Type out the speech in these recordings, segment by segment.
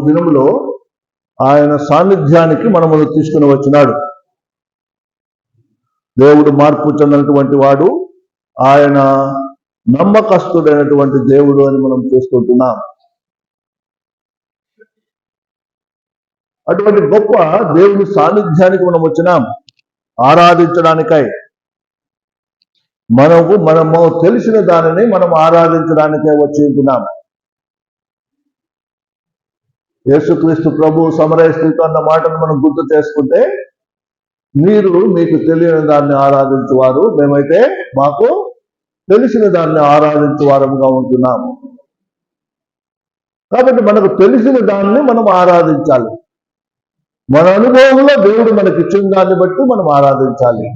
దినంలో ఆయన సాన్నిధ్యానికి మనము తీసుకుని వచ్చినాడు. దేవుడు మార్పు చెందినటువంటి వాడు, ఆయన నమ్మకస్తుడైనటువంటి దేవుడు అని మనం చూసుకుంటున్నాం. అటువంటి గొప్ప దేవుని సాన్నిధ్యానికి మనం వచ్చినాం ఆరాధించడానికై. మనము తెలిసిన దానిని మనం ఆరాధించడానికే వచ్చి ఉంటున్నాం. యేసుక్రీస్తు ప్రభు సమరయ స్త్రీతో అన్న మాటను మనం గుర్తు చేసుకుంటే, మీరు మీకు తెలియని దాన్ని ఆరాధించువారు, మేమైతే మాకు తెలిసిన దాన్ని ఆరాధించువారముగా ఉంటున్నాము. కాబట్టి మనకు తెలిసిన దాన్ని మనం ఆరాధించాలి. మన అనుభవంలో దేవుడు మనకి ఇచ్చిన దాన్ని బట్టి మనం ఆరాధించాలి.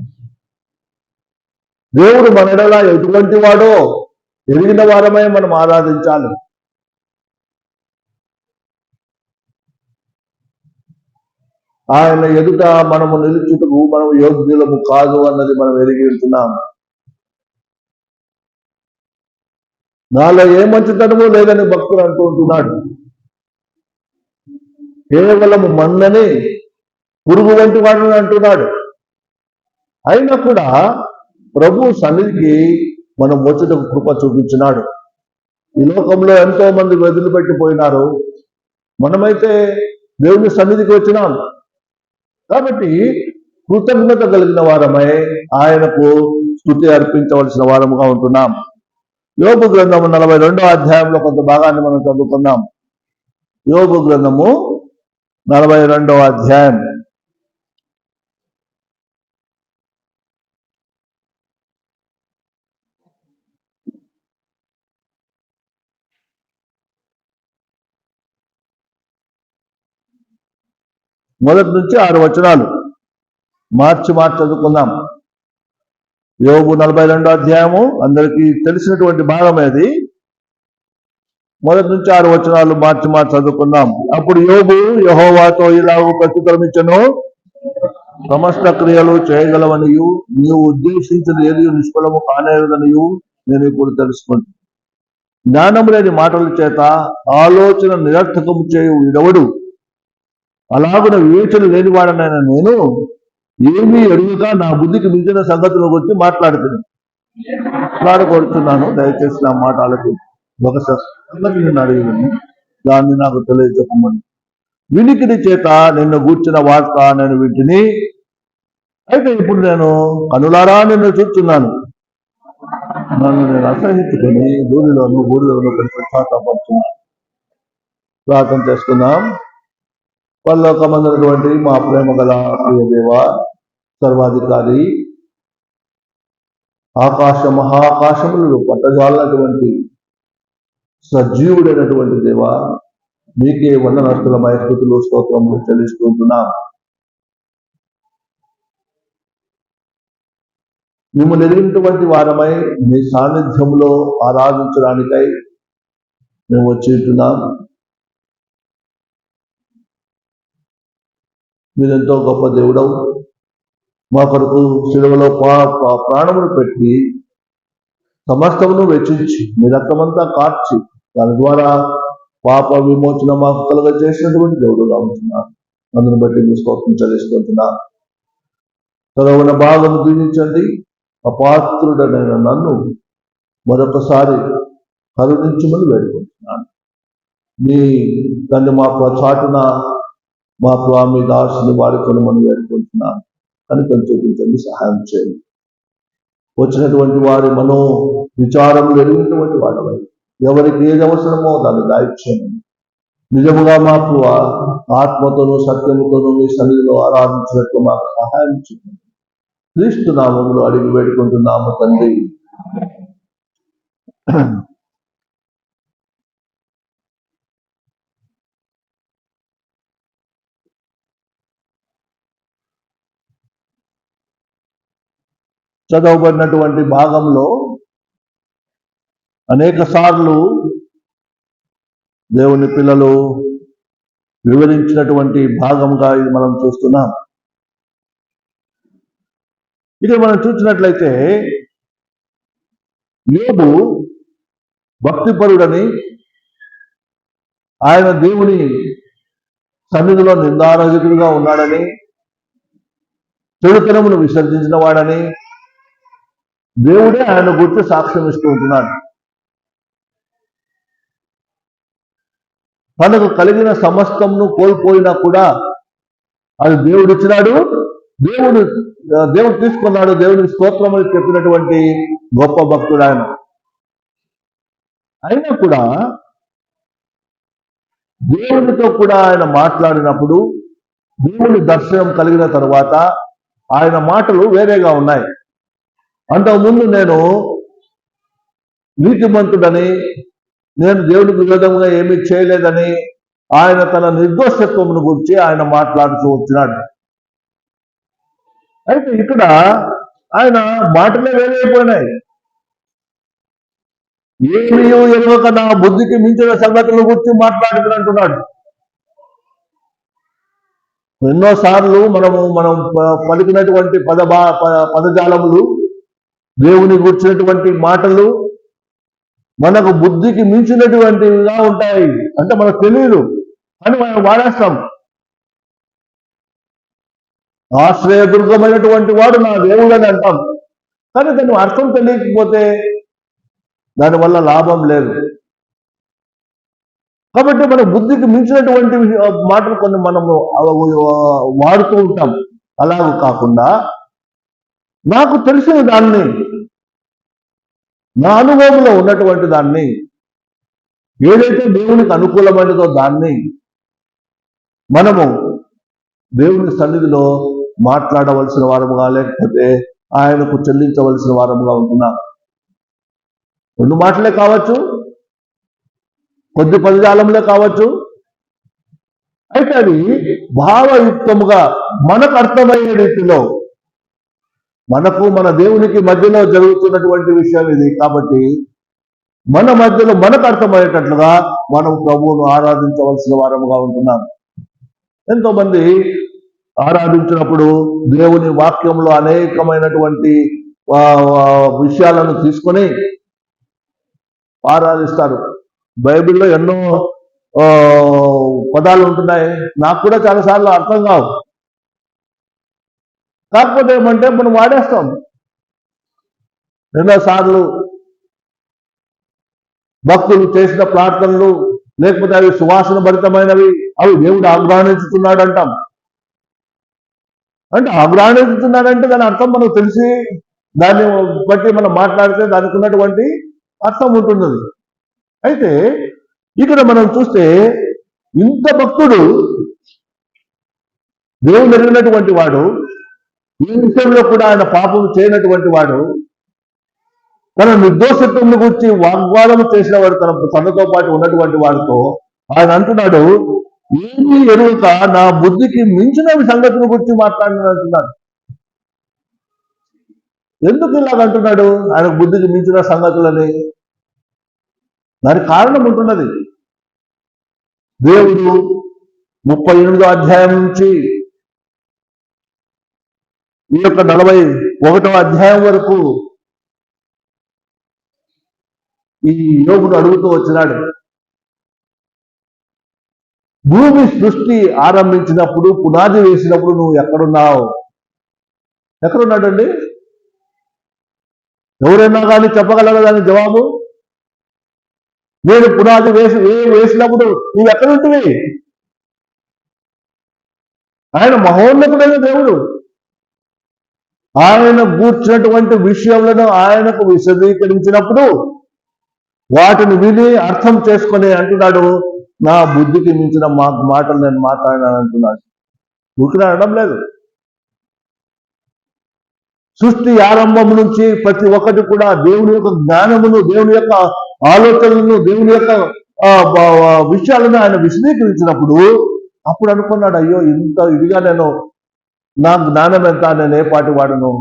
దేవుడు మన ఎడల ఎటువంటి వాడో ఎరిగిన వారమై మనం ఆరాధించాలి. ఆయన ఎదుట మనము నిలుచుటకు మనం యోగ్యులము కాదు అన్నది మనం ఎరిగి ఉంటున్నాము. నాలో ఏ మంచితనము లేదని భక్తులు అంటూ ఉంటున్నాడు. కేవలము మన్నని పురుగు వంటి వాడని అంటున్నాడు. అయినా కూడా ప్రభు సన్నిధికి మనం వచ్చుటకు కృప చూపించినాడు. ఈ లోకంలో ఎంతో మంది వదిలిపెట్టిపోయినారు, మనమైతే దేవుని సన్నిధికి వచ్చినాం. కాబట్టి కృతజ్ఞత కలిగిన వారమై ఆయనకు స్తుతి అర్పించవలసిన వారముగా ఉంటున్నాం. యోబు గ్రంథము 42వ అధ్యాయంలో కొంత భాగాన్ని మనం చదువుకుందాం. యోబు గ్రంథము 42వ అధ్యాయం. మొదటి నుంచి 6 వచనాలు మార్చి చదువుకుందాం. యోబు 42వ అధ్యాయము అందరికీ తెలిసినటువంటి భాగం అది. మొదటి నుంచి 6 వచనాలు మార్చి చదువుకుందాం. అప్పుడు యోబు యెహోవాతో ఇలాగ ప్రత్యుత్తరమిచ్చెను, సమస్త క్రియలు చేయగలవనియు నీవు ఉద్దేశించిన ఏది నిష్ఫలము కానేరదనియు నేను ఇప్పుడు తెలుసుకుంది. జ్ఞానము లేని మాటల చేత ఆలోచన నిరర్థకము చేయు విడవడు. అలాగున వివేచన లేనివాడనైనా నేను ఏమీ అడుగుగా నా బుద్ధికి మించిన సంగతుల గురించి మాట్లాడుకోరుతున్నాను. దయచేసి నా మాట ఆలకి ఒక సంగతి నేను అడిగినను, దాన్ని నాకు తెలియజెప్పమని. వినికిడి చేత నిన్ను గూర్చిన వార్త నేను వింటిని, అయితే ఇప్పుడు నేను కనులారా నిన్ను చూస్తున్నాను. నన్ను నేను అసహించుకొని బూడిలోను పశ్చాత్తాపడుతున్నాను. ప్రార్థన చేసుకుందాం. పరలోకమందున్నటువంటి మా ప్రేమ గల ప్రియ దేవ, సర్వాధికారి, మహాకాశములు పట్టజాలనటువంటి సజీవుడైనటువంటి దేవ, మీకే వందనస్తులమై స్తుతులు స్తోత్రములు చెల్లిస్తూ ఉంటున్నాం. మిమ్మల్ని ఎదిగినటువంటి వారమై మీ సాన్నిధ్యంలో ఆరాధించడానికై మేము వచ్చి ఉంటున్నాం. మీరెంతో గొప్ప దేవుడవు. మా కొరకు శిలువలో ప్రాణములు పెట్టి సమస్తమును వెచ్చించి మీ రక్తమంతా కార్చి దాని ద్వారా పాప విమోచన మాకు కలుగ చేసినటువంటి దేవుడుగా ఉంటున్నాను. అందును బట్టి మీ స్తోత్రం చెల్లిస్తుంటున్నాను. చదవన భాగం దీవించండి. అపాత్రుడనైన నన్ను మరొకసారి కరుణించమని వేడుకుంటున్నాను. మీ దాన్ని మా చాటున మా స్వామి దాసుని వాడుకొని మనం వేడుకుంటున్నాను. కనుక చూపించండి, సహాయం చేయండి. వచ్చినటువంటి వారి మనో విచారములు ఎరిగినటువంటి వాడవై ఎవరికి ఏది అవసరమో దాన్ని దాయిచ్చేయండి. నిజముగా మాకు ఆత్మతోనూ సత్యముతోనూ మీ సన్నిధిలో ఆరాధించినట్లు మాకు సహాయం చేయండి. క్రీస్తు నామములో అడిగి వేడుకుంటున్నాము తండ్రి. చదవబడినటువంటి భాగంలో అనేక సార్లు దేవుని పిల్లలు వివరించినటువంటి భాగంగా ఇది మనం చూస్తున్నాం. ఇక్కడ మనం చూసినట్లయితే యోబు భక్తిపరుడని, ఆయన దేవుని సన్నిధిలో నిందారహితుడిగా ఉన్నాడని, చెడుతనమును విసర్జించిన వాడని దేవుడే ఆయన గురించి సాక్ష్యం ఇస్తూ ఉంటున్నాడు. తనకు కలిగిన సమస్తమును కోల్పోయినా కూడా అది దేవుడు ఇచ్చినాడు, దేవుడు తీసుకున్నాడు, దేవునికి స్తోత్రం అని చెప్పినటువంటి గొప్ప భక్తుడు ఆయన. అయినా కూడా దేవునితో కూడా ఆయన మాట్లాడినప్పుడు, దేవుని దర్శనం కలిగిన తర్వాత ఆయన మాటలు వేరేగా ఉన్నాయి. అంతకుముందు నేను నీతిమంతుడని, నేను దేవునికి విరోధంగా ఏమీ చేయలేదని ఆయన తన నిర్దోషత్వమును గురించి ఆయన మాట్లాడుతూ వచ్చినాడు. అయితే ఇక్కడ ఆయన మాటలే వేరైపోయినాయి. ఏమీ ఎరుగక నా బుద్ధికి మించిన సంగతుల గురించి మాట్లాడుతున్నట్టున్నాడు. ఎన్నోసార్లు మనం పలికినటువంటి పదజాలములు, దేవుని గుర్చినటువంటి మాటలు మనకు బుద్ధికి మించినటువంటివిగా ఉంటాయి. అంటే మనకు తెలియదు అని మనం వాడేస్తాం. ఆశ్రయదుర్గమైనటువంటి వాడు నా దేవుడు అని అంటాం. కానీ దాని అర్థం తెలియకపోతే దానివల్ల లాభం లేదు. కాబట్టి మన బుద్ధికి మించినటువంటి మాటలు కొన్ని మనము వాడుతూ ఉంటాం. అలాగూ కాకుండా నాకు తెలిసిన దాన్ని, నా అనుభవంలో ఉన్నటువంటి దాన్ని, ఏదైతే దేవునికి అనుకూలమైనదో దాన్ని మనము దేవుని సన్నిధిలో మాట్లాడవలసిన వారముగా, లేకపోతే ఆయనకు చెల్లించవలసిన వారముగా ఉంటున్నాం. రెండు మాటలే కావచ్చు, కొద్ది పదజాలంలో కావచ్చు. అయితే అది భావయుక్తముగా మనకు అర్థమయ్యే రీతిలో, మనకు మన దేవునికి మధ్యలో జరుగుతున్నటువంటి విషయం ఇది. కాబట్టి మన మధ్యలో మనకు అర్థమయ్యేటట్లుగా మనం ప్రభువును ఆరాధించవలసిన వారముగా ఉంటున్నాం. ఎంతో మంది ఆరాధించినప్పుడు దేవుని వాక్యంలో అనేకమైనటువంటి విషయాలను తీసుకొని ఆరాధిస్తారు. బైబిల్లో ఎన్నో పదాలు ఉంటున్నాయి, నాకు కూడా చాలాసార్లు అర్థం కావు. కాకపోతే ఏమంటే మనం వాడేస్తాం. ఎన్నోసార్లు భక్తులు చేసిన ప్రార్థనలు, లేకపోతే అవి సువాసన భరితమైనవి, అవి దేవుడు ఆగ్రహించుతున్నాడు అంటాం. అంటే ఆగ్రహించుతున్నాడంటే దాని అర్థం మనకు తెలిసి దాన్ని బట్టి మనం మాట్లాడితే దానికి ఉన్నటువంటి అర్థం ఉంటున్నది. అయితే ఇక్కడ మనం చూస్తే ఇంత భక్తుడు, దేవుడు ఎరిగినటువంటి వాడు, ఈ విషయంలో కూడా ఆయన పాపం చేయనటువంటి వాడు, తన నిర్దోషత్వం గురించి వాగ్వాదం చేసిన వాడు, తనతో పాటు ఉన్నటువంటి వాడితో ఆయన అంటున్నాడు, ఏమీ ఎరుక నా బుద్ధికి మించిన సంగతుల గురించి మాట్లాడిన అంటున్నాడు. ఎందుకు ఇలాగ అంటున్నాడు? ఆయన బుద్ధికి మించిన సంగతులని దానికి కారణం ఉంటున్నది. దేవుడు 38వ అధ్యాయం నుంచి ఈ యొక్క 41వ అధ్యాయం వరకు ఈ యోగుడు అడుగుతూ వచ్చినాడు. భూమి సృష్టి ఆరంభించినప్పుడు, పునాది వేసినప్పుడు నువ్వు ఎక్కడున్నావు? ఎక్కడున్నాడండి? ఎవరైనా కానీ చెప్పగలరా దాని జవాబు? నేను పునాది వేసినప్పుడు నువ్వు ఎక్కడుంటివి? ఆయన మహోన్నతుడైన దేవుడు. ఆయన కూర్చున్నటువంటి విషయములను ఆయనకు విశదీకరించినప్పుడు వాటిని విని అర్థం చేసుకుని అంటున్నాడు, నా బుద్ధికి మించిన మాటలు నేను మాట్లాడినాను అంటున్నాడు. ఊరికి అనడం లేదు. సృష్టి ఆరంభం నుంచి ప్రతి ఒక్కటి కూడా దేవుని యొక్క జ్ఞానమును, దేవుని యొక్క ఆలోచనలను, దేవుని యొక్క విషయాలను ఆయన విశదీకరించినప్పుడు అప్పుడు అనుకున్నాడు, అయ్యో ఇంత ఇదిగా నేను, నా జ్ఞానం ఎంత, నేను ఏ పాటి వాడును,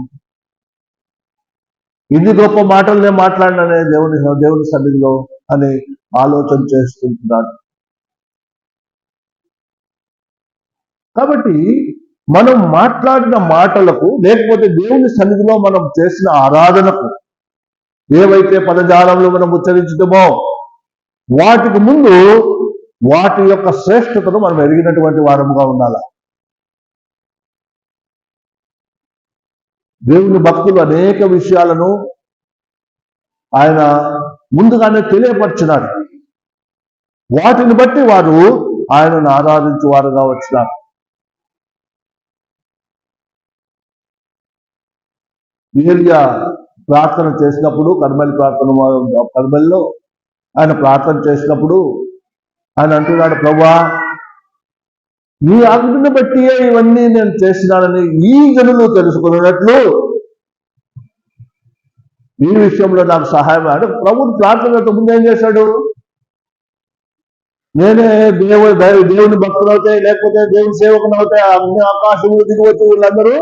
ఇన్ని గొప్ప మాటలు నేను మాట్లాడినానే దేవుని సన్నిధిలో అని ఆలోచన చేస్తుంటున్నాడు. కాబట్టి మనం మాట్లాడిన మాటలకు, లేకపోతే దేవుని సన్నిధిలో మనం చేసిన ఆరాధనకు, ఏవైతే పదజాలంలో మనం ఉచ్చరించటమో వాటికి ముందు వాటి యొక్క శ్రేష్టతను మనం ఎరిగినటువంటి వారముగా ఉండాలి. దేవుని భక్తులు అనేక విషయాలను ఆయన ముందుగానే తెలియపరిచినాడు. వాటిని బట్టి వారు ఆయనను ఆరాధించు వారుగా వచ్చినారు. ఏలియా ప్రార్థన చేసినప్పుడు కర్మెల్లో ఆయన ప్రార్థన చేసినప్పుడు ఆయన అంటున్నాడు, ప్రభువా నీ ఆజ్ఞను బట్టి ఇవన్నీ నేను చేసినానని ఈ జనులు తెలుసుకున్నట్లు ఈ విషయంలో నాకు సహాయం. అంటే ప్రభుని ప్రార్థనతో ముందు ఏం చేశాడు? నేనే దేవుని భక్తులు అవుతాయి, లేకపోతే దేవుని సేవకులు అవుతాయి, అన్ని ఆకాశములు దిగివచ్చి వీళ్ళందరూ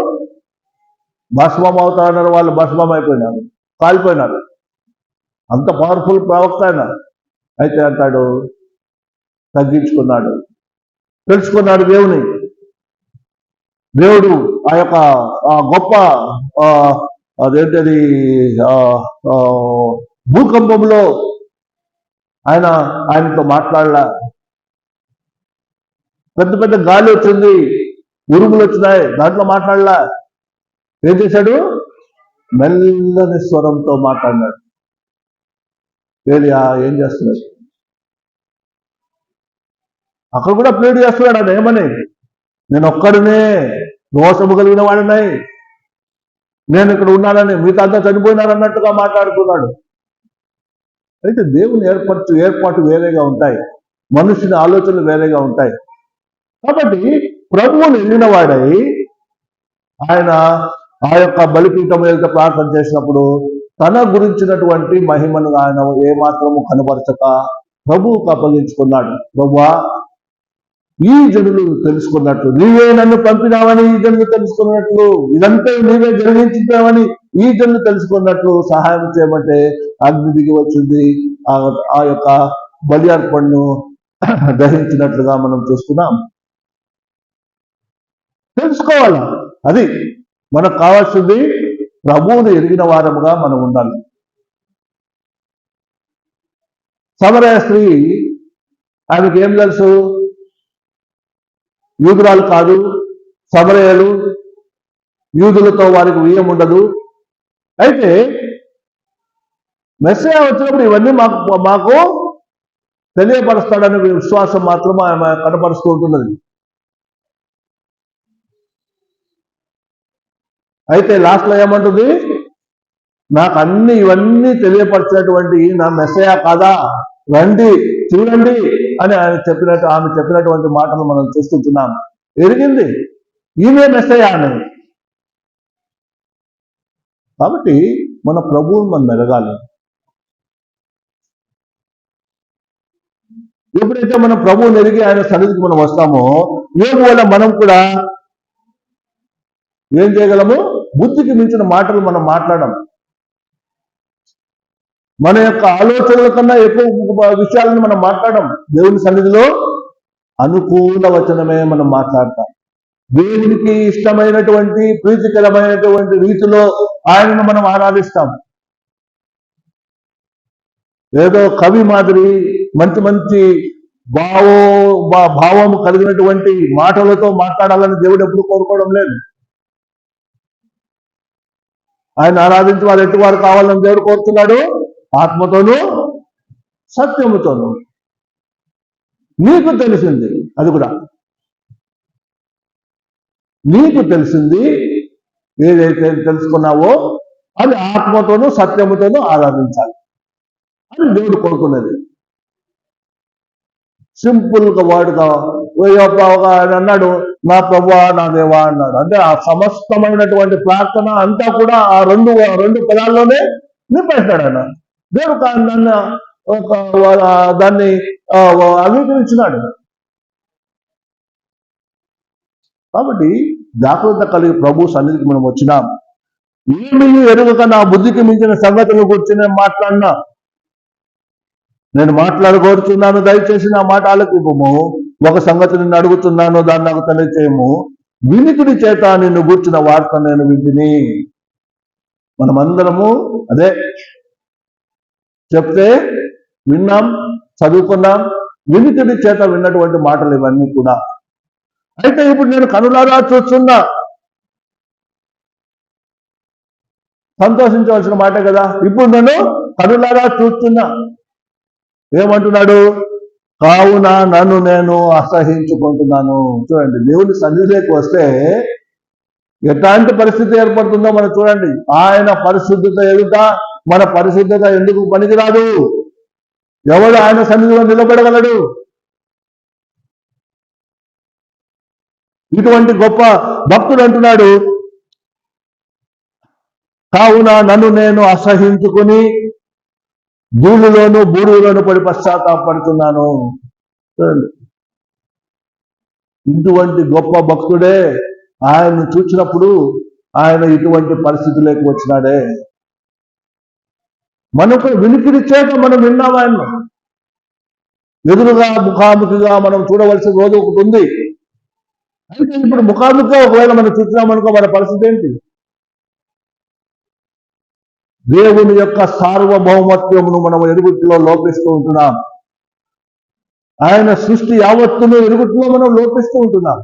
భస్మం అవుతారన్నారు. వాళ్ళు భస్మం అయిపోయినారు, కాలిపోయినారు. అంత పవర్ఫుల్ ప్రవక్త ఆయన. అయితే అంటాడు, తగ్గించుకున్నాడు, తెలుసుకున్నాడు దేవుడు ఆ యొక్క గొప్ప అదేంటది భూకంపంలో ఆయనతో మాట్లాడలా. పెద్ద పెద్ద గాలి వచ్చింది, ఉరుములు వచ్చినాయి, దాంట్లో మాట్లాడలా. ఏం చేశాడు? మెల్లని స్వరంతో మాట్లాడినాడు. ఏలియా ఏం చేస్తున్నాడు? అక్కడ కూడా ప్లేట్ చేస్తున్నాడు. అది ఏమని? నేను ఒక్కడినే దోషము కలిగిన వాడినై, నేను ఇక్కడ ఉన్నానని, మిగతా అంతా చనిపోయినారన్నట్టుగా మాట్లాడుతున్నాడు. అయితే దేవుని ఏర్పాటు వేరేగా ఉంటాయి, మనుషుని ఆలోచనలు వేరేగా ఉంటాయి. కాబట్టి ప్రభువుని ఎరిగిన వాడై ఆయన ఆ యొక్క బలిపీఠం మీద ప్రార్థన చేసినప్పుడు తన గురించినటువంటి మహిమను ఆయన ఏమాత్రము కనబరచక ప్రభువుకు అప్పగించుకున్నాడు. ప్రభువా ఈ జనులు తెలుసుకున్నట్లు, నీవే నన్ను పంపినావని ఈ జనులు తెలుసుకున్నట్లు, ఇదంతా నీవే జరిగించావని ఈ జనులు తెలుసుకున్నట్లు సహాయం చేయమంటే అగ్ని దిగి వచ్చింది. ఆ యొక్క బలి అర్పణను గ్రహించినట్లుగా మనం చూస్తున్నాం. తెలుసుకోవాలి. అది మనకు కావాల్సింది. ప్రభువుని ఎరిగిన వారముగా మనం ఉండాలి. సమరయ స్త్రీ, ఆమెకి ఏం తెలుసు? యూదురాలు కాదు, సమరయలు, యూదులతో వారికి వియ్యం ఉండదు. అయితే మెస్సయా వచ్చినప్పుడు ఇవన్నీ మాకు తెలియపరుస్తాడనే విశ్వాసం మాత్రం ఆమె కనపరుస్తూ ఉంటున్నది. అయితే లాస్ట్లో ఏమంటుంది? నాకు ఇవన్నీ తెలియపరిచినటువంటి నా మెస్సయా కాదా, రండి చూడండి అని ఆమె చెప్పినటువంటి మాటలు మనం చూస్తుంటున్నాం. ఎరిగింది ఈమె మెస్సయా అని. కాబట్టి మన ప్రభువుని మనం ఎరగాలి. ఎప్పుడైతే మనం ప్రభువుని ఎరిగి ఆయన సన్నిధికి మనం వస్తామో, యోబు వల్ల మనం కూడా ఏం చేయగలము? బుద్ధికి మించిన మాటలు మనం మాట్లాడడం. మన యొక్క ఆలోచనల కన్నా ఎక్కువ విషయాలను మనం మాట్లాడడం. దేవుని సన్నిధిలో అనుకూల వచనమే మనం మాట్లాడతాం. దేవునికి ఇష్టమైనటువంటి ప్రీతికరమైనటువంటి రీతిలో ఆయనను మనం ఆరాధిస్తాం. ఏదో కవి మాదిరి మంచి మంచి భావం కలిగినటువంటి మాటలతో మాట్లాడాలని దేవుడు ఎప్పుడు కోరుకోవడం లేదు. ఆయన ఆరాధించి వారు ఎట్టి వారు కావాలని దేవుడు కోరుతున్నాడు, ఆత్మతోనూ సత్యముతోనూ. నీకు తెలిసింది, అది కూడా నీకు తెలిసింది ఏదైతే తెలుసుకున్నావో అది ఆత్మతోనూ సత్యముతోనూ ఆరాధించాలి అని దేవుడు కోరుకున్నది. సింపుల్గా వాడుగా ఆయన అన్నాడు, నా ప్రభువా నా దేవా అన్నాడు. అంటే ఆ సమస్తమైనటువంటి ప్రార్థన అంతా కూడా ఆ రెండు పదాల్లోనే నింపేస్తాడు ఆయన. దేవుడు దాన్ని అంగీకరించినాడు. కాబట్టి జాగ్రత్త కలిగి ప్రభు సన్నిధికి మనం వచ్చినాం. ఏమీ ఎరుగక నా బుద్ధికి మించిన సంగతుల గురించి నేను మాట్లాడగోరుచున్నాను, దయచేసి నా మాట ఆలకింపుము. ఒక సంగతి నిన్ను అడుగుతున్నాను, దాన్ని నాకు తెలియచేయము. వినికిడి చేత నిన్ను గూర్చిన వార్త నేను వింటిని. మనమందరము అదే చెప్తే విన్నాం, చదువుకున్నాం, వినికిడి చేత విన్నటువంటి మాటలు ఇవన్నీ కూడా. అయితే ఇప్పుడు నేను కనులారా చూస్తున్నా, సంతోషించవలసిన మాటే కదా. ఇప్పుడు నేను కనులారా చూస్తున్నా ఏమంటున్నాడు? కావున నన్ను నేను అసహించుకుంటున్నాను. చూడండి, దేవుని సన్నిధిలోకి వస్తే ఎట్లాంటి పరిస్థితి ఏర్పడుతుందో మనం చూడండి. ఆయన పరిశుద్ధత ఎదుట మన పరిశుద్ధత ఎందుకు పనికిరాదు? ఎవడు ఆయన సన్నిధిలో నిలబడగలడు? ఇటువంటి గొప్ప భక్తుడు అంటున్నాడు, కావున నన్ను నేను అసహించుకుని ధూళిలోను బూడిలోను పడి పశ్చాత్తాపడుతున్నాను. చూడండి, ఇటువంటి గొప్ప భక్తుడే ఆయన్ను చూసినప్పుడు ఆయన ఇటువంటి పరిస్థితులకు వచ్చినాడే. మనకు వినికిడి చేత మనం విన్నాం ఆయన ఎదురుగా ముఖాముఖిగా మనం చూడవలసిన రోజు ఒకటి ఉంది. అయితే ఇప్పుడు ముఖాముఖిగా ఒకవేళ మనం చూసినామనుకో మన పరిస్థితి ఏంటి? దేవుని యొక్క సార్వభౌమత్వమును మనం ఎరుగుట్లో లోపిస్తూ ఉంటున్నాం. ఆయన సృష్టి యావత్తును ఎరుగుట్లో మనం లోపిస్తూ ఉంటున్నాం.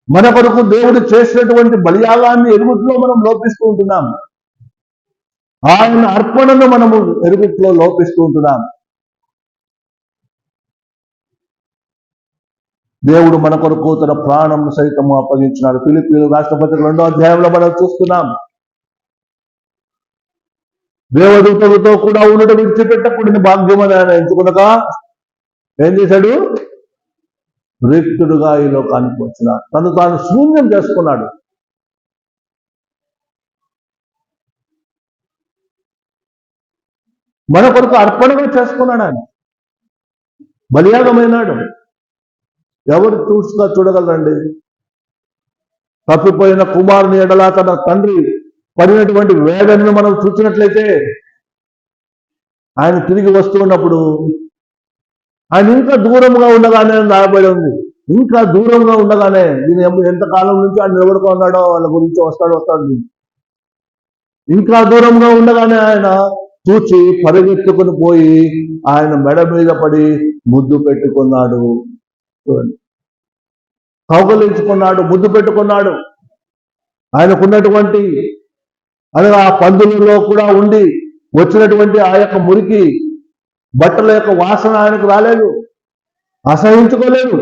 మన కొరకు దేవుడు చేసినటువంటి బలియాగాన్ని ఎరుగుట్లో మనం లోపిస్తూ ఉంటున్నాం. ఆయన అర్పణను మనము ఎరుగుట్లో లోపిస్తూ ఉంటున్నాం. దేవుడు మన కొరకు తన ప్రాణం సైతము అప్పగించినాడు. ఫిలిప్పీయుల రాష్ట్రపతి 2వ అధ్యాయంలో మనం చూస్తున్నాం. దేవదూతలతో కూడా ఉండటం విడిచిపెట్టకూడని భాగ్యమని ఆయన ఎంచుకునగా ఏం చేశాడు? రిక్తుడుగా ఈ లోకానికి వచ్చినాడు. తను తాను శూన్యం చేసుకున్నాడు. మన కొరకు అర్పణగా చేసుకున్నాడు. ఆయన బలియాగమైనాడు. ఎవరు చూడగలరండి? తప్పిపోయిన కుమారుని ఎడల తన తండ్రి పడినటువంటి వేదనను మనం చూసినట్లయితే, ఆయన తిరిగి వస్తున్నప్పుడు ఆయన ఇంకా దూరంగా ఉండగానే రాయబడి ఉంది. ఇంకా దూరంగా ఉండగానే దీని ఎంతకాలం నుంచి ఆయన నిలబడుకున్నాడో వాళ్ళ గురించి వస్తాడు. ఇంకా దూరంగా ఉండగానే ఆయన చూచి పరిగెత్తుకుని పోయి ఆయన మెడ మీద పడి ముద్దు పెట్టుకున్నాడు. కౌగలించుకున్నాడు, ముద్దు పెట్టుకున్నాడు. ఆయనకున్నటువంటి అనగా ఆ పందులలో కూడా ఉండి వచ్చినటువంటి ఆ యొక్క మురికి బట్టల యొక్క వాసన ఆయనకు రాలేదు, అసహించుకోలేదు.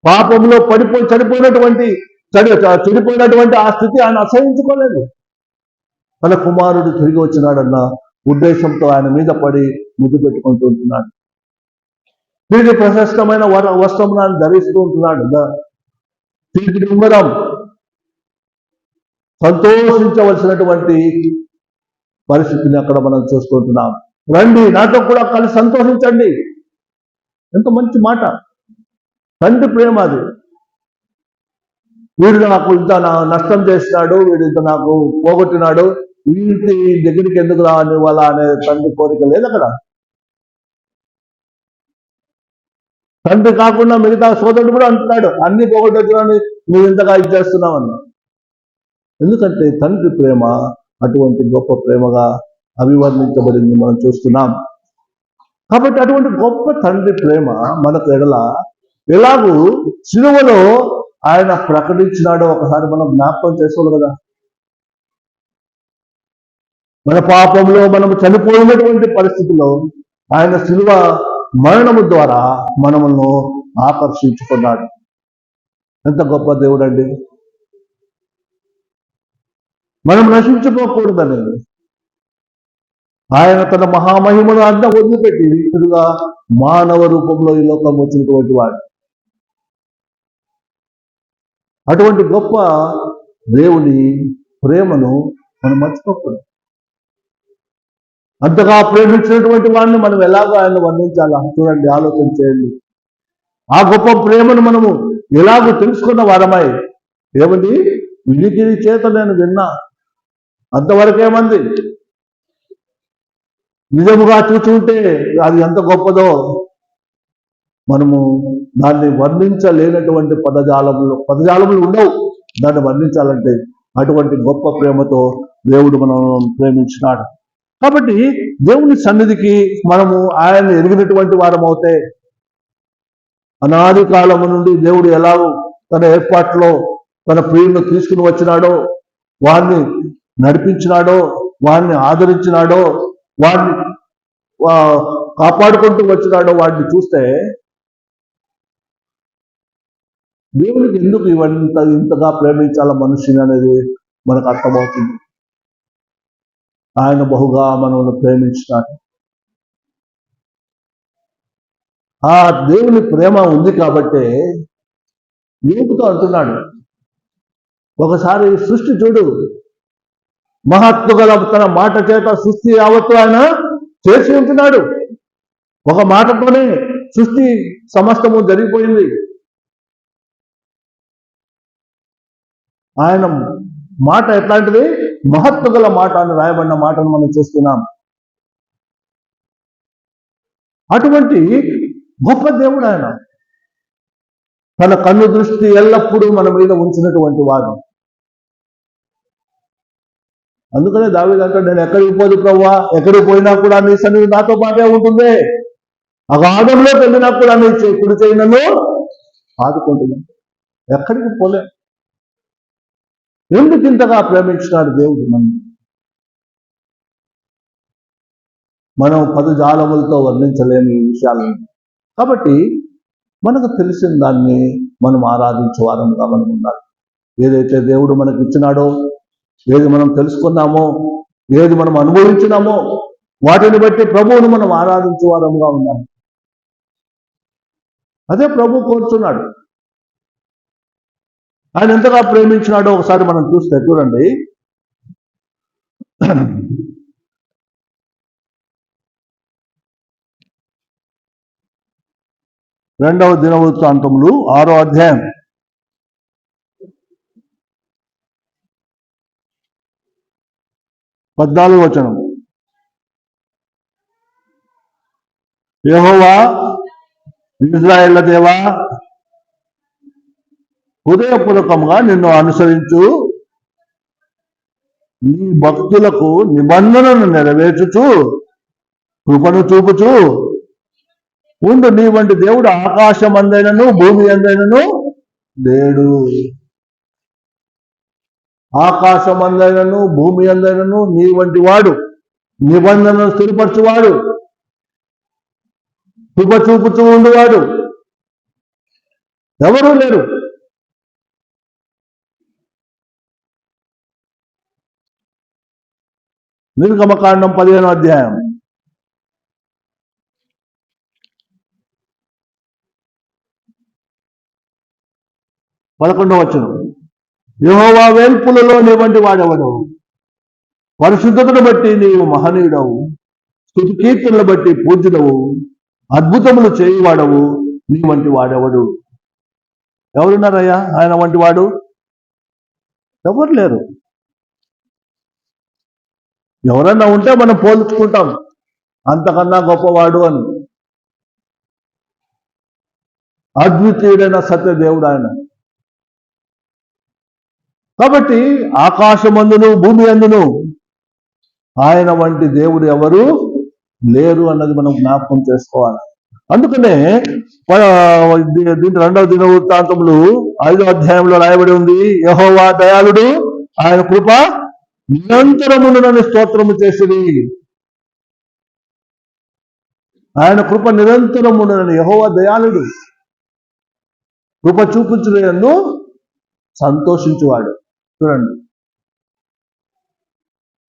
పాపంలో చెడిపోయినటువంటి ఆ స్థితి ఆయన అసహించుకోలేదు. తన కుమారుడు తిరిగి వచ్చినాడన్న ఉద్దేశంతో ఆయన మీద పడి ముద్దు పెట్టుకుంటూ ఉంటున్నాడు. తిరిగి ప్రశస్తమైన వస్త్రం ఆయన ధరిస్తూ ఉంటున్నాడు. తిరిగి ఉంగరం. సంతోషించవలసినటువంటి పరిస్థితిని అక్కడ మనం చూస్తుంటున్నాం. రండి నాతో కూడా కలిసి సంతోషించండి. ఎంత మంచి మాట! తండ్రి ప్రేమ అది. వీడు నాకు ఇంత నష్టం చేసినాడు, వీడు ఇంత నాకు పోగొట్టినాడు, వీటి దగ్గరికి ఎందుకు రాని వాళ్ళ అనే తండ్రి కోరిక లేదు అక్కడ. తండ్రి కాకుండా మిగతా సోదరుడు కూడా అంటున్నాడు, అన్ని పోగొట్టొచ్చినాని నువ్వు ఇంతగా ఇచ్చేస్తున్నావు అన్న. ఎందుకంటే తండ్రి ప్రేమ అటువంటి గొప్ప ప్రేమగా అభివర్ణించబడింది మనం చూస్తున్నాం. కాబట్టి అటువంటి గొప్ప తండ్రి ప్రేమ మనకు ఎడల ఎలాగూ సిలువలో ఆయన ప్రకటించినాడో ఒకసారి మనం జ్ఞాపకం చేసుకోవాలి కదా. మన పాపంలో మనం చనిపోయినటువంటి పరిస్థితిలో ఆయన సిలువ మరణము ద్వారా మనమును ఆకర్షించుకున్నాడు. ఎంత గొప్ప దేవుడు అండి! మనం నశించుకోకూడదని ఆయన తన మహామహిమను అంతా వదిలిపెట్టి రీతిగా మానవ రూపంలో ఈ లోకం వచ్చినటువంటి వాడు. అటువంటి గొప్ప దేవుని ప్రేమను మనం మర్చిపోకూడదు. అంతగా ప్రేమించినటువంటి వాడిని మనం ఎలాగో ఆయన వర్ణించాలా? చూడండి, ఆలోచన చేయండి. ఆ గొప్ప ప్రేమను మనము ఎలాగో తెలుసుకున్న వారమై ఏమండి, వినికిడి చేత నేను విన్నా, అంతవరకేమంది. నిజముగా చూచుంటే అది ఎంత గొప్పదో మనము దాన్ని వర్ణించలేనటువంటి పదజాలములు ఉండవు దాన్ని వర్ణించాలంటే. అటువంటి గొప్ప ప్రేమతో దేవుడు మనల్ని ప్రేమించినాడు. కాబట్టి దేవుని సన్నిధికి మనము ఆయన ఎరిగినటువంటి వారం అవుతే, అనాది కాలము నుండి దేవుడు ఎలా తన ఏర్పాట్లో తన ప్రియులను తీసుకుని వచ్చినాడో, వారిని నడిపించినాడో, వారిని ఆదరించినాడో, వారిని కాపాడుకుంటూ వచ్చినాడో వాడిని చూస్తే దేవునికి ఎందుకు ఇంతగా ప్రేమించాల మనుషుని అనేది మనకు అర్థమవుతుంది. ఆయన బహుగా మనల్ని ప్రేమించినాడు. ఆ దేవుని ప్రేమ ఉంది కాబట్టే యోబుతో అంటున్నాడు, ఒకసారి సృష్టి చూడు, మహత్తు గల తన మాట చేత సృష్టి యావత్తు ఆయన చేసి ఉంటున్నాడు. ఒక మాటతోనే సృష్టి సమస్తము జరిగిపోయింది. ఆయన మాట ఎట్లాంటిది? మహత్తు గల మాట అని రాయబడిన మాటను మనం చూస్తున్నాం. అటువంటి గొప్ప దేవుడు ఆయన. తన కన్ను దృష్టి ఎల్లప్పుడూ మన మీద ఉంచినటువంటి వాడు. అందుకనే దావీదు అంటాడు, నేను ఎక్కడికి పోదు ప్రభువా, ఎక్కడికి పోయినా కూడా నీ సన్నిధి నాతో పాటే ఉంటుంది. అగాధంలోకి వెళ్ళినా కూడా నీ కుడి చేయి నన్ను ఆదుకుంటున్నాను. ఎక్కడికి పోలే. ఎందుకు ఇంతగా ప్రేమించినాడు దేవుడు మనం పదజాలములతో వర్ణించలేని ఈ విషయాలను. కాబట్టి మనకు తెలిసిన దాన్ని మనం ఆరాధించే వారంగా మనం ఉండాలి. ఏదైతే దేవుడు మనకి ఇచ్చినాడో, ఏది మనం తెలుసుకున్నామో, ఏది మనం అనుభవించినామో, వాటిని బట్టి ప్రభువును మనం ఆరాధించే వారంగా ఉండాలి. అదే ప్రభు కోరుచున్నాడు. ఆయన ఎంతగా ప్రేమించినాడో ఒకసారి మనం చూస్తే చూడండి. 2వ దినవృత్తాంతములు 6వ అధ్యాయం 14వ వచనం. యెహోవా ఇశ్రాయేలు దేవా, హృదయపూర్వకంగా నిన్ను అనుసరించు నీ భక్తులకు నిబంధనను నెరవేర్చుచు కృపను చూపుచు ఉండు. నీ వంటి దేవుడు ఆకాశం అందైనను భూమి అందైనను లేడు. ఆకాశం అందైనను భూమి అందైనను నీ వంటి వాడు, నిబంధనను స్థిరపరచువాడు, కృప చూపుతూ ఉండువాడు ఎవరూ లేరు. నిర్గమకాండం 15వ అధ్యాయం 11వ వచనం. యెహోవా వేల్పులలో నీ వంటి వాడెవడు? పరిశుద్ధతను బట్టి నీవు మహనీయుడవు, స్తుతి కీర్తనలు బట్టి పూజ్యుడవు, అద్భుతములు చేయువాడవు, నీ వంటి వాడెవడు? ఎవరున్నారయ్యా ఆయన వంటి వాడు? ఎవరు లేరు. ఎవరన్నా ఉంటే మనం పోల్చుకుంటాం, అంతకన్నా గొప్పవాడు అని. అద్వితీయుడైన సత్య దేవుడు ఆయన. కాబట్టి ఆకాశమందును భూమి అందును ఆయన వంటి దేవుడు ఎవరు లేరు అన్నది మనం జ్ఞాపకం చేసుకోవాలి. అందుకనే దీంట్లో 2వ దినవృత్తాంతములు 5వ అధ్యాయంలో రాయబడి ఉంది, యెహోవా దయాళుడు, ఆయన కృప నిరంతరమును స్తోత్రము చేసిరి. ఆయన కృప నిరంతరమును. యెహోవా దయాళుడు, కృప చూపించును సంతోషించువాడు. చూడండి,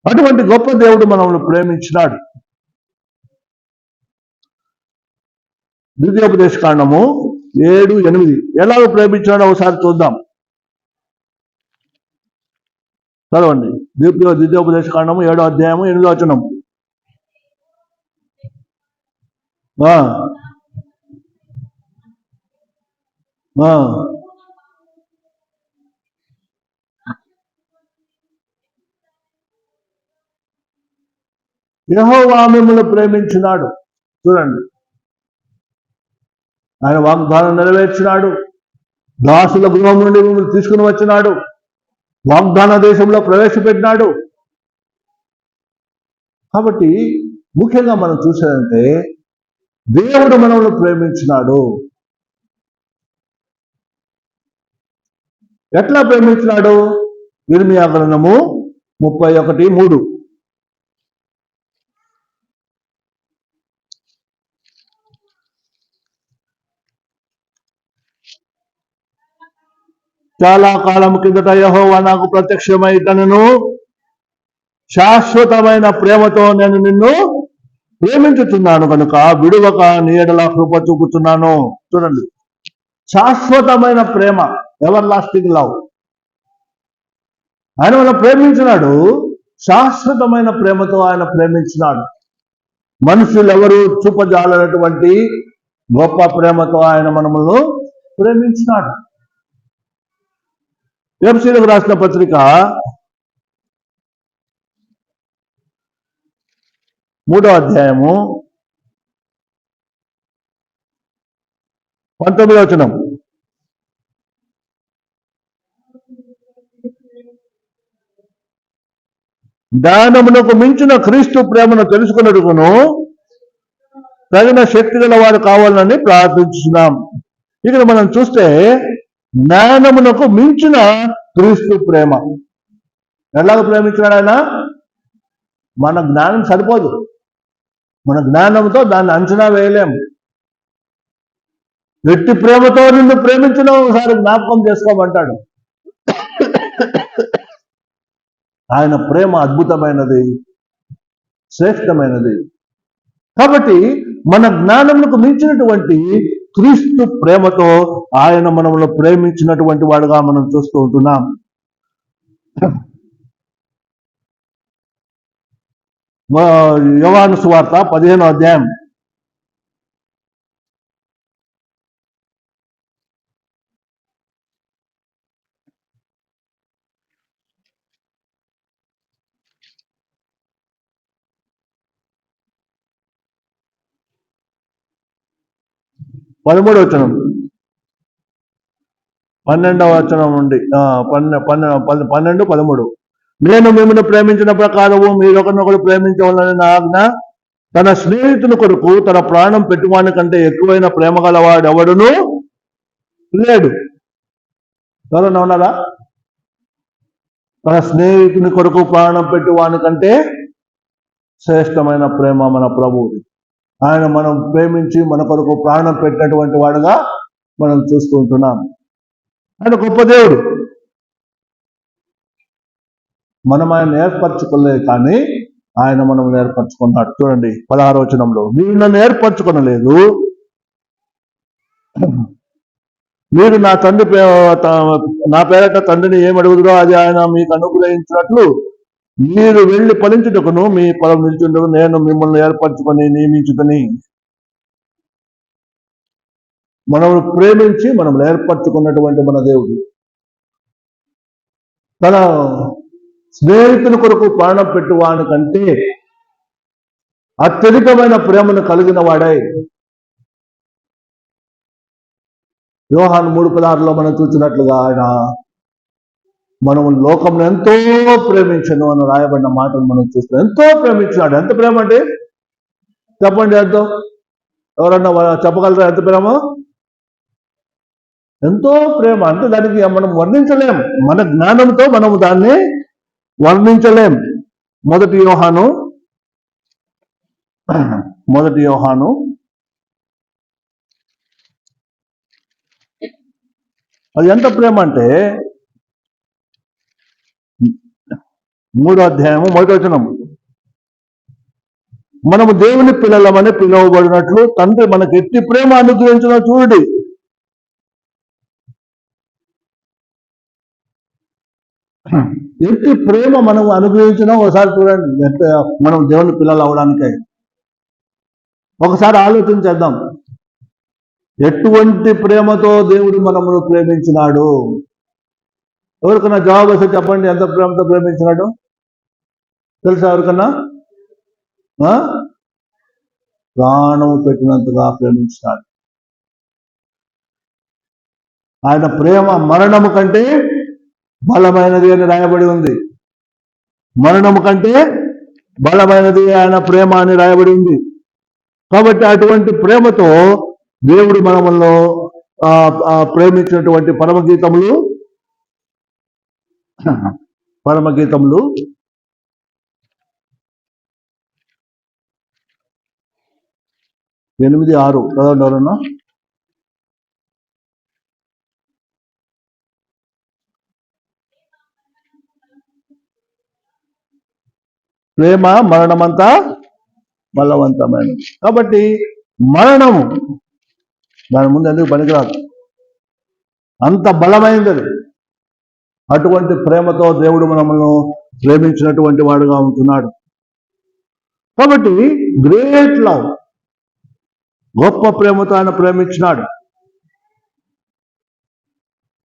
అటువంటి గొప్ప దేవుడు మనల్ని ప్రేమించినాడు. ద్వితీయోపదేశకాండము 7:8 ఎలాగో ప్రేమించాడో ఒకసారి చూద్దాం. చదవండి. ద్వితీయోపదేశకాండము 7వ అధ్యాయము 8వ వచనం. యెహోవా మిమ్మల్ని ప్రేమించినాడు. చూడండి, ఆయన వాగ్దానం నెరవేర్చినాడు. దాసుల గృహం నుండి మిమ్మల్ని తీసుకుని వచ్చినాడు. వాగ్దాన దేశంలో ప్రవేశపెట్టినాడు. కాబట్టి ముఖ్యంగా మనం చూసేదంటే దేవుడు మనల్ని ప్రేమించినాడు. ఎట్లా ప్రేమించినాడు? ఇర్మియా గ్రంథము 31:3. చాలా కాలం కిందట యెహోవా నాకు ప్రత్యక్షమై తనను శాశ్వతమైన ప్రేమతో నేను నిన్ను ప్రేమించుతున్నాను కనుక విడువక నీ ఎడల కృప చూపుతున్నాను. చూడండి, శాశ్వతమైన ప్రేమ, ఎవర్ లాస్టింగ్ లవ్. ఆయన మనం ప్రేమించినాడు, శాశ్వతమైన ప్రేమతో ఆయన ప్రేమించినాడు. మనుషులు ఎవరు చూపజాలనటువంటి గొప్ప ప్రేమతో ఆయన మనమును ప్రేమించినాడు. ఎఫెసీయులకు రాసిన పత్రిక 3వ అధ్యాయము 19వ వచనం. జ్ఞానమునకు మించిన క్రీస్తు ప్రేమను తెలుసుకున్నట్టుకును తగిన శక్తి గల వారు కావాలని ప్రార్థించున్నాం. ఇక్కడ మనం చూస్తే జ్ఞానమునకు మించిన క్రీస్తు ప్రేమ. ఎలాగ ప్రేమించినాడు ఆయన? మన జ్ఞానం సరిపోదు, మన జ్ఞానంతో దాన్ని అంచనా వేయలేం. ఎట్టి ప్రేమతో నిన్ను ప్రేమించిన ఒకసారి జ్ఞాపకం చేసుకోమంటాడు. ఆయన ప్రేమ అద్భుతమైనది, శ్రేష్టమైనది. కాబట్టి మన జ్ఞానములకు మించినటువంటి క్రీస్తు ప్రేమతో ఆయన మనమును ప్రేమించినటువంటి వాడుగా మనం చూస్తూ ఉంటున్నాం. యోహాను సువార్త 15వ అధ్యాయం 13వ వచనం, 12వ వచనం నుండి 12, 13. నేను మిమ్మల్ని ప్రేమించిన ప్రకారము మీరొకరినొకరు ప్రేమించవాలని నా ఆజ్ఞ. తన స్నేహితుని కొరకు తన ప్రాణం పెట్టువాని కంటే ఎక్కువైన ప్రేమ గలవాడు ఎవడును లేడు. ఎవరన్నా ఉన్నారా? తన స్నేహితుని కొరకు ప్రాణం పెట్టువాని కంటే శ్రేష్టమైన ప్రేమ మన ప్రభువుది. ఆయన మనం ప్రేమించి మన కొరకు ప్రాణం పెట్టినటువంటి వాడుగా మనం చూస్తూ ఉంటున్నాం. ఆయన గొప్ప దేవుడు. మనం ఆయన ఏర్పరచుకోలేదు, కానీ ఆయన మనం ఏర్పరచుకున్నాడు. చూడండి 16వ వచనంలో, మీరు నన్ను ఏర్పరచుకొనలేదు, మీరు నా తండ్రి నా పేరట తండ్రిని ఏమడుగుదరో అది ఆయన మీకు అనుగ్రహించినట్లు మీరు వెళ్ళి ఫలించుటకును మీ పొలం నిల్చుండకు నేను మిమ్మల్ని ఏర్పరచుకొని నియమించుకొని. మనం ప్రేమించి మనం ఏర్పరచుకున్నటువంటి మన దేవుడు తన స్నేహితుని కొరకు ప్రాణం పెట్టువాని కంటే అత్యధికమైన ప్రేమను కలిగిన వాడై యోహాను 3:16లో మనం చూసినట్లుగా ఆయన మనం లోకంలో ఎంతో ప్రేమించను అని రాయబడిన మాటలు మనం చూస్తున్నాం. ఎంతో ప్రేమించినాడు. ఎంత ప్రేమ అంటే చెప్పండి, ఎంతో? ఎవరన్నా చెప్పగలరా ఎంత ప్రేమ? ఎంతో ప్రేమ అంటే దానికి మనం వర్ణించలేం, మన జ్ఞానంతో మనము దాన్ని వర్ణించలేం. మొదటి యోహాను అది ఎంత ప్రేమ అంటే 3వ అధ్యాయము 1వ వచనం, మనము దేవుని పిల్లలమని పిలువబడినట్లు తండ్రి మనకు ఎట్టి ప్రేమ అనుగ్రహించిన చూడండి. ఎట్టి ప్రేమ మనం అనుగ్రహించినా ఒకసారి చూడండి, మనం దేవుని పిల్లలు అవడానికే ఒకసారి ఆలోచించేద్దాం. ఎటువంటి ప్రేమతో దేవుడు మనమును ప్రేమించినాడు? ఎవరికన్నా జవాబు వస్తే చెప్పండి, ఎంత ప్రేమతో ప్రేమించినాడు? తెలుసా ఎవరికన్నా? ప్రాణం పెట్టినంతగా ప్రేమించినాడు. ఆయన ప్రేమ మరణము కంటే బలమైనది అని రాయబడి ఉంది. మరణము కంటే బలమైనది ఆయన ప్రేమ అని రాయబడి ఉంది. కాబట్టి అటువంటి ప్రేమతో దేవుడు మనలో ప్రేమించినటువంటి పరమగీతములు 8:6 చదవండి ఎవరన్నా. ప్రేమ మరణమంతా బలవంతమైనది. కాబట్టి మరణము దాని ముందు ఎందుకు పనికిరాదు, అంత బలమైనది. అటువంటి ప్రేమతో దేవుడు మనల్ని ప్రేమించినటువంటి వాడుగా ఉంటున్నాడు. కాబట్టి గ్రేట్ లవ్, గొప్ప ప్రేమతో ఆయన ప్రేమించినాడు.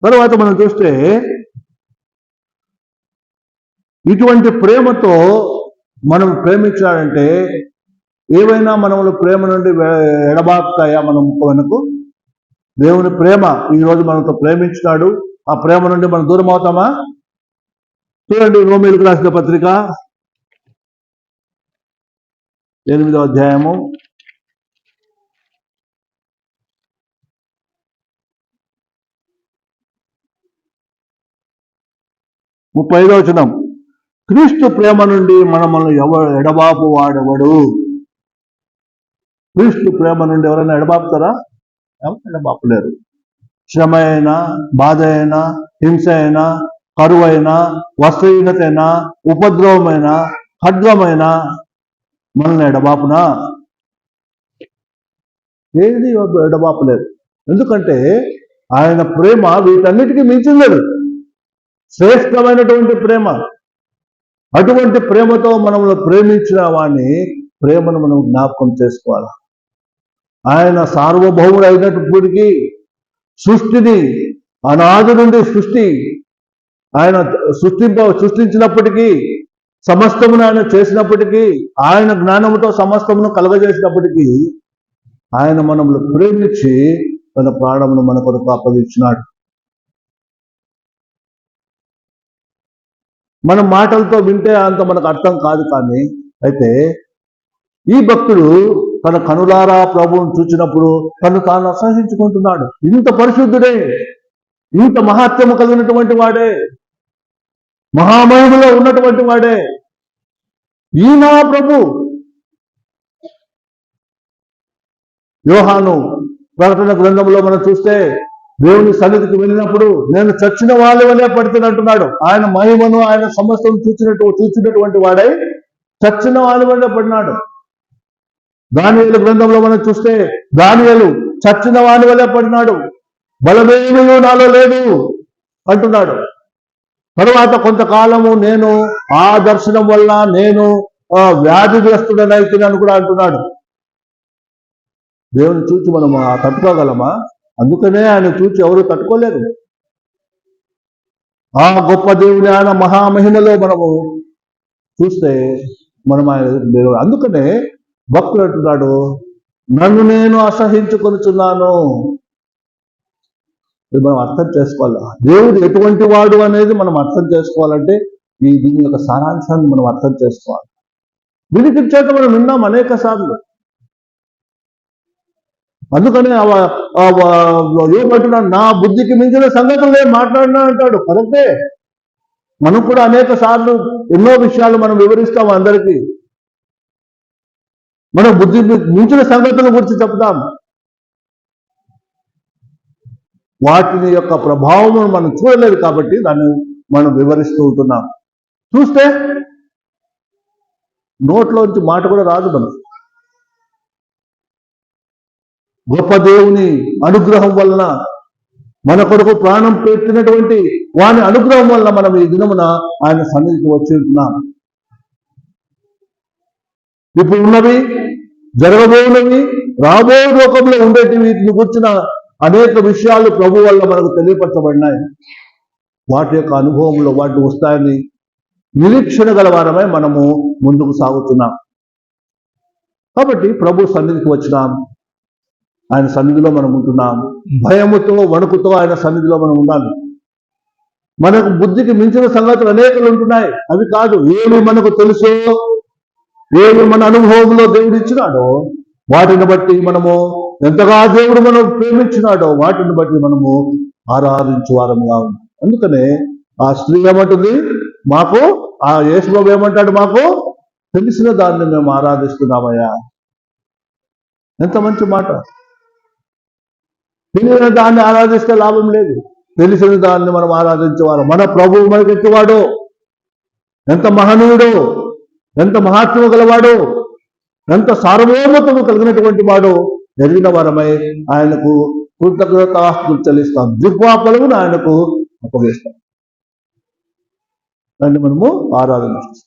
తర్వాత మనం చూస్తే ఇటువంటి ప్రేమతో మనం ప్రేమించాడంటే ఏవైనా మనములు ప్రేమ నుండి ఎడబాపుతాయా? మనకు దేవుని ప్రేమ ఈరోజు మనతో ప్రేమించినాడు, ఆ ప్రేమ నుండి మనం దూరం అవుతామా? చూడండి, రోమీయులకు రాసిన పత్రిక 8వ అధ్యాయము 35వ వచనం. క్రీస్తు ప్రేమ నుండి మనల్ని ఎడబాపు వాడెవడు? క్రీస్తు ప్రేమ నుండి ఎవరైనా ఎడబాపుతారా? ఎడబాపలేరు. శ్రమ అయినా, బాధ అయినా, హింస అయినా, కరువైనా, వస్త్రహీనత అయినా, ఉపద్రవమైన, ఖడ్గమైన మనల్ని ఎడబాపునా? ఏది ఎడబాపలేదు. ఎందుకంటే ఆయన ప్రేమ వీటన్నిటికీ మించింది, శ్రేష్టమైనటువంటి ప్రేమ. అటువంటి ప్రేమతో మనల్ని ప్రేమించిన వాడిని ప్రేమను మనం జ్ఞాపకం చేసుకోవాలి. ఆయన సార్వభౌముడు అయినప్పటికీ సృష్టిని, అనాది నుండి ఆయన సృష్టించినప్పటికీ, సమస్తమును ఆయన చేసినప్పటికీ, ఆయన జ్ఞానముతో సమస్తమును కలగజేసినప్పటికీ ఆయన మనల్ని ప్రేమించి తన ప్రాణమును మన కొరకు అప్పగించినాడు. మనం మాటలతో వింటే అంత మనకు అర్థం కాదు. కానీ అయితే ఈ భక్తుడు తన కనులారా ప్రభువును చూచినప్పుడు తను తాను అసహించుకుంటున్నాడు. ఇంత పరిశుద్ధుడే, ఇంత మహాత్మ్యము కలిగినటువంటి వాడే, మహామహిమలో ఉన్నటువంటి వాడే ఈయన ప్రభు. యోహాను ప్రకటన గ్రంథంలో మనం చూస్తే దేవుని సన్నిధికి వెళ్ళినప్పుడు నేను చచ్చిన వాళ్ళవనే పడుతున్నట్టున్నాడు. ఆయన మహిమను, ఆయన సమస్తం చూచినటువంటి వాడై చచ్చిన వాళ్ళవనే పడినాడు. దానియేలు గ్రంథంలో మనం చూస్తే దానియేలు చచ్చిన వాని వల్లే పడినాడు, బలమేమీ నాలో లేదు అంటున్నాడు. తరువాత కొంతకాలము నేను ఆ దర్శనం వల్ల నేను వ్యాధిగ్రస్తుడనైతున్నాను కూడా అంటున్నాడు. దేవుని చూచి మనం తట్టుకోగలమా? అందుకనే ఆయన చూచి ఎవరు తట్టుకోలేరు. ఆ గొప్ప దేవుని ఆయన మహామహిమలో మనము చూస్తే మనం ఆయన, అందుకనే భక్తుడు అంటున్నాడు, నన్ను నేను అసహించుకొనుచున్నాను. మనం అర్థం చేసుకోవాలి, దేవుడు ఎటువంటి వాడు అనేది మనం అర్థం చేసుకోవాలంటే దీని యొక్క సారాంశాన్ని మనం అర్థం చేసుకోవాలి. వినిపించాక మనం విన్నాం అనేక సార్లు. అందుకనే ఏమంటున్నాడు, నా బుద్ధికి మించిన సంగతులు నేను మాట్లాడినా అంటాడు. కరెక్టే, మనం కూడా అనేక సార్లు ఎన్నో విషయాలు మనం వివరిస్తాం అందరికీ. మనం బుద్ధి మించిన సంగతుల గురించి చెప్తాం. వాటిని యొక్క ప్రభావం మనం చూడలేదు కాబట్టి దాన్ని మనం వివరిస్తూ ఉంటున్నాం. చూస్తే నోట్లోంచి మాట కూడా రాదు. మనం గొప్ప దేవుని అనుగ్రహం వలన, మన కొరకు ప్రాణం పెట్టినటువంటి వాని అనుగ్రహం వలన మనం ఈ దినమున ఆయన సన్నిధికి వచ్చి ఉంటున్నాం. ఇప్పుడు ఉన్నవి, జరగబోనవి, రాబోయే లోకంలో ఉండేటి వీటిని గురించిన అనేక విషయాలు ప్రభు వల్ల మనకు తెలియపరచబడినాయి. వాటి యొక్క అనుభవంలో వాటిని వస్తాయని నిరీక్షణ గలవారమై మనము ముందుకు సాగుతున్నాం. కాబట్టి ప్రభు సన్నిధికి వచ్చినాం, ఆయన సన్నిధిలో మనం ఉంటున్నాం. భయముతో, వణుకుతో ఆయన సన్నిధిలో మనం ఉండాలి. మనకు బుద్ధికి మించిన సంగతులు అనేకలు ఉంటున్నాయి. అవి కాదు, ఏమి మనకు తెలుసో ఏమి మన అనుభవంలో దేవుడు ఇచ్చినాడో వాటిని బట్టి మనము ఎంతగా దేవుడు మనం ప్రేమించినాడో వాటిని బట్టి మనము ఆరాధించు వారముగా ఉన్నాం. అందుకనే ఆ స్త్రీ ఏమంటుంది, మాకు ఆ యేసుబాబు ఏమంటాడు, మాకు తెలిసిన దాన్ని మేము ఆరాధిస్తున్నామయ్యా. ఎంత మంచి మాట. తెలియని దాన్ని ఆరాధిస్తే లాభం లేదు, తెలిసిన దాన్ని మనం ఆరాధించేవారు. మన ప్రభువు మనకెట్టివాడు, ఎంత మహనీయుడు, ఎంత మహాత్మ్యము గలవాడు, ఎంత సార్వభౌమత్వము కలిగినటువంటి వాడు ఎరిగిన వారమై ఆయనకు కృతజ్ఞతాస్తుతులు చెల్లిస్తాం. దిగ్వాపలమును ఆయనకు అప్పగిస్తాం. దాన్ని మనము ఆరాధన చేస్తాం.